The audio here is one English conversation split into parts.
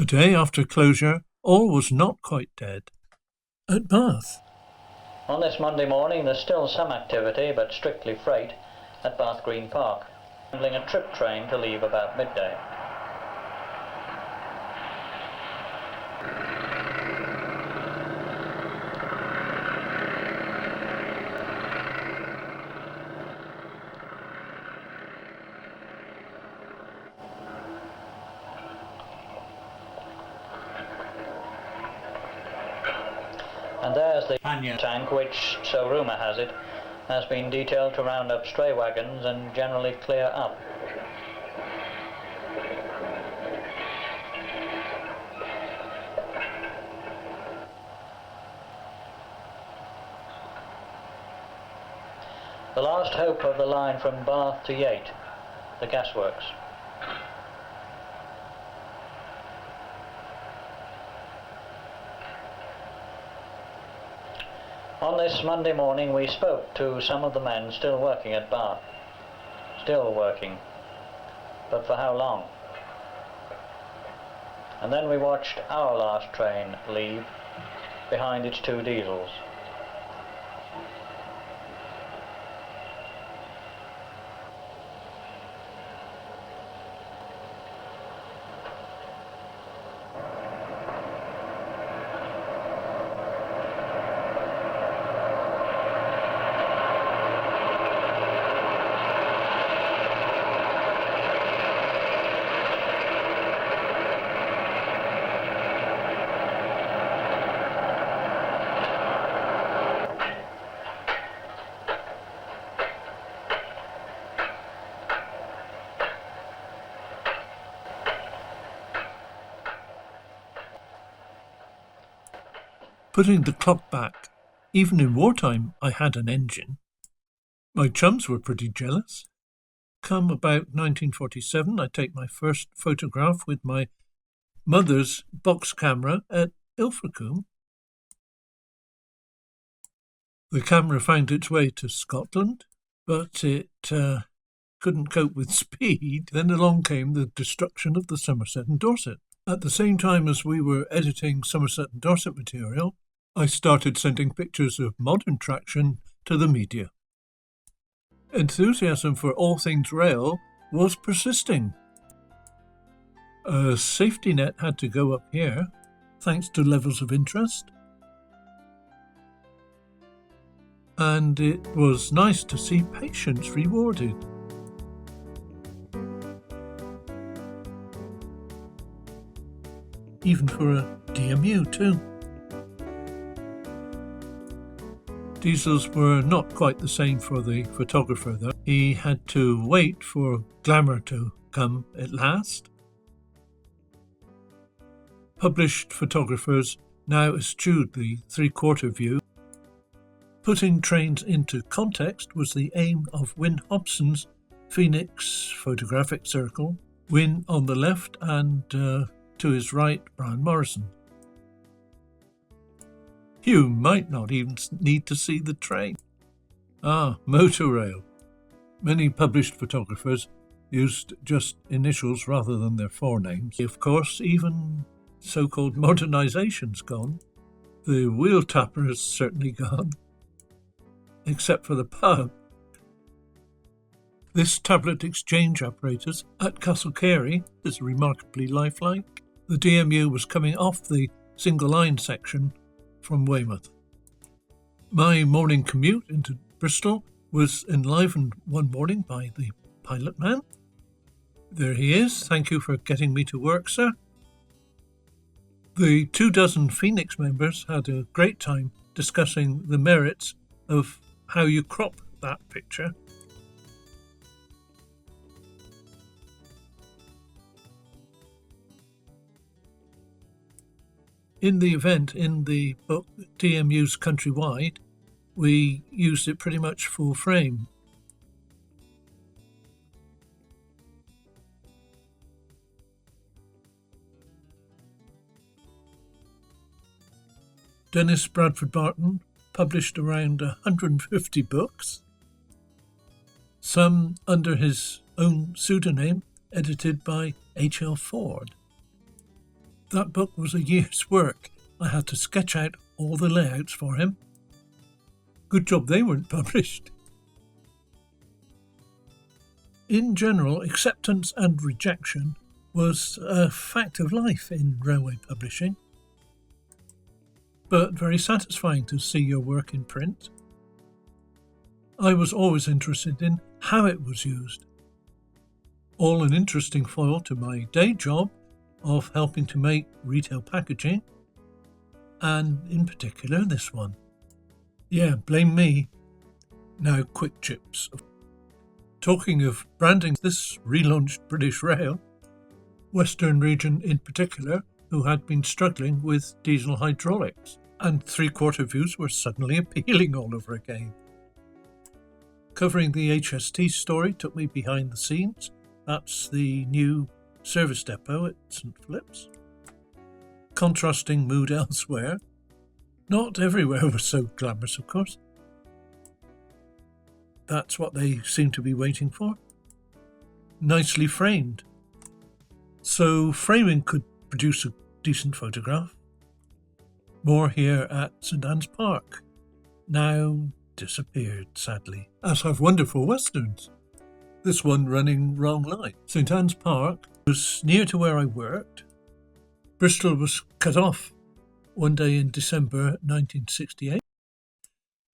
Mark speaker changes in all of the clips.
Speaker 1: A day after closure, all was not quite dead. At Bath.
Speaker 2: On this Monday morning there's still some activity, but strictly freight, at Bath Green Park, handling a trip train to leave about midday. And there's the tank which, so rumour has it, has been detailed to round up stray wagons and generally clear up. The last hope of the line from Bath to Yate, the gasworks. On this Monday morning we spoke to some of the men still working at Bath. Still working. But for how long? And then we watched our last train leave behind its two diesels.
Speaker 1: Putting the clock back, even in wartime I had an engine. My chums were pretty jealous. Come about 1947, I take my first photograph with my mother's box camera at Ilfracombe. The camera found its way to Scotland, but it couldn't cope with speed. Then along came the destruction of the Somerset and Dorset. At the same time as we were editing Somerset and Dorset material, I started sending pictures of modern traction to the media. Enthusiasm for all things rail was persisting. A safety net had to go up here, thanks to levels of interest. And it was nice to see patience rewarded. Even for a DMU too. Diesels were not quite the same for the photographer though. He had to wait for glamour to come at last. Published photographers now eschewed the three-quarter view. Putting trains into context was the aim of Wyn Hobson's Phoenix photographic circle. Wyn on the left and to his right, Brian Morrison. You might not even need to see the train. Motor rail. Many published photographers used just initials rather than their forenames. Of course, even so-called modernization's gone. The wheel tapper is certainly gone. Except for the pub. This tablet exchange apparatus at Castlecary is remarkably lifelike. The DMU was coming off the single-line section from Weymouth. My morning commute into Bristol was enlivened one morning by the pilot man. There he is. Thank you for getting me to work, sir. The 24 Phoenix members had a great time discussing the merits of how you crop that picture. In the event, in the book DMU's Countrywide, we used it pretty much full frame. Dennis Bradford Barton published around 150 books, some under his own pseudonym, edited by H.L. Ford. That book was a year's work. I had to sketch out all the layouts for him. Good job they weren't published. In general, acceptance and rejection was a fact of life in railway publishing, but very satisfying to see your work in print. I was always interested in how it was used. All an interesting foil to my day job of helping to make retail packaging, and in particular this one. Yeah, blame me. Now quick chips. Talking of branding, this relaunched British Rail, Western Region in particular, who had been struggling with diesel hydraulics, and three-quarter views were suddenly appealing all over again. Covering the HST story took me behind the scenes. That's the new service depot at St Philip's. Contrasting mood elsewhere. Not everywhere was so glamorous, of course. That's what they seem to be waiting for. Nicely framed. So framing could produce a decent photograph. More here at St Anne's Park. Now disappeared, sadly, as have wonderful westerns. This one running wrong line. St Anne's Park was near to where I worked. Bristol was cut off one day in December 1968.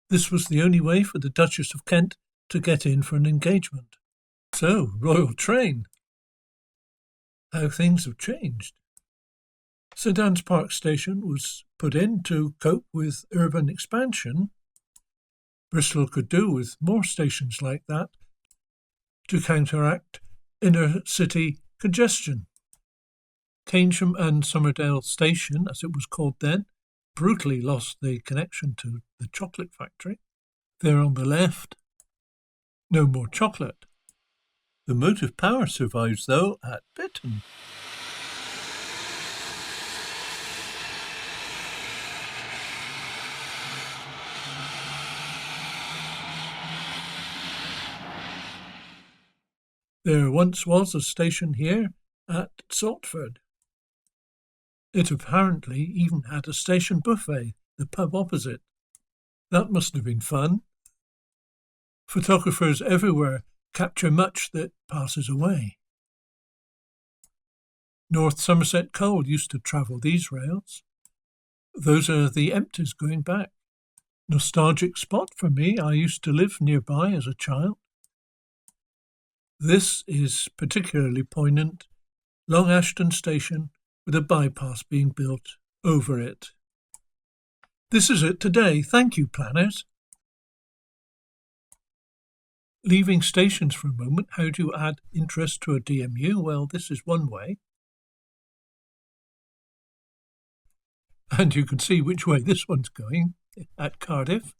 Speaker 1: This was the only way for the Duchess of Kent to get in for an engagement. So, Royal Train. How things have changed. St Anne's Park Station was put in to cope with urban expansion. Bristol could do with more stations like that to counteract inner city congestion. Keynsham and Somerdale Station, as it was called then, brutally lost the connection to the chocolate factory. There on the left, no more chocolate. The motive power survives, though, at Bitton. There once was a station here at Saltford. It apparently even had a station buffet, the pub opposite. That must have been fun. Photographers everywhere capture much that passes away. North Somerset Coal used to travel these rails. Those are the empties going back. Nostalgic spot for me. I used to live nearby as a child. This is particularly poignant. Long Ashton Station with a bypass being built over it. This is it today. Thank you, planners. Leaving stations for a moment, how do you add interest to a DMU? Well, this is one way. And you can see which way this one's going at Cardiff.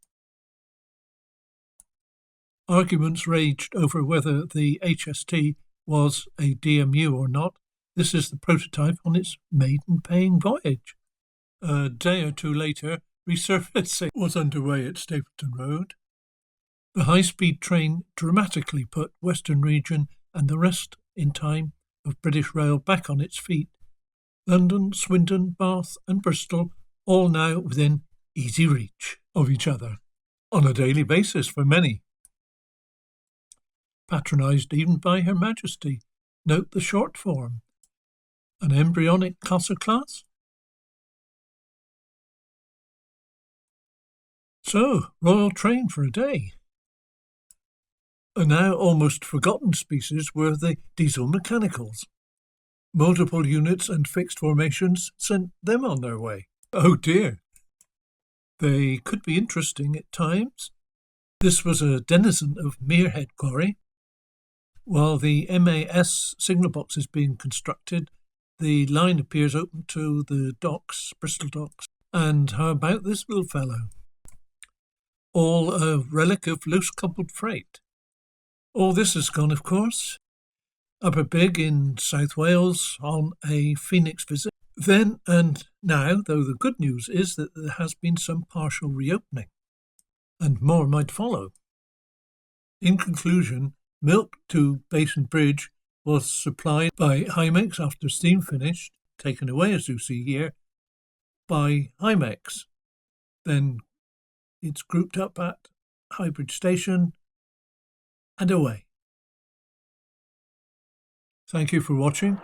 Speaker 1: Arguments raged over whether the HST was a DMU or not. This is the prototype on its maiden paying voyage. A day or two later, resurfacing was underway at Stapleton Road. The high-speed train dramatically put Western Region and the rest in time of British Rail back on its feet. London, Swindon, Bath and Bristol all now within easy reach of each other, on a daily basis for many. Patronised even by Her Majesty. Note the short form. An embryonic Castle class? So, Royal Train for a day. A now almost forgotten species were the diesel mechanicals. Multiple units and fixed formations sent them on their way. Oh dear. They could be interesting at times. This was a denizen of Muirhead Quarry. While the MAS signal box is being constructed, the line appears open to the docks, Bristol docks. And how about this little fellow? All a relic of loose-coupled freight. All this has gone, of course. Upper Big in South Wales on a Phoenix visit. Then and now, though the good news is that there has been some partial reopening, and more might follow. In conclusion, milk to Basin Bridge was supplied by Hymex after steam finished. taken away, as you see here, by Hymex. Then it's grouped up at Highbridge Station and away. Thank you for watching.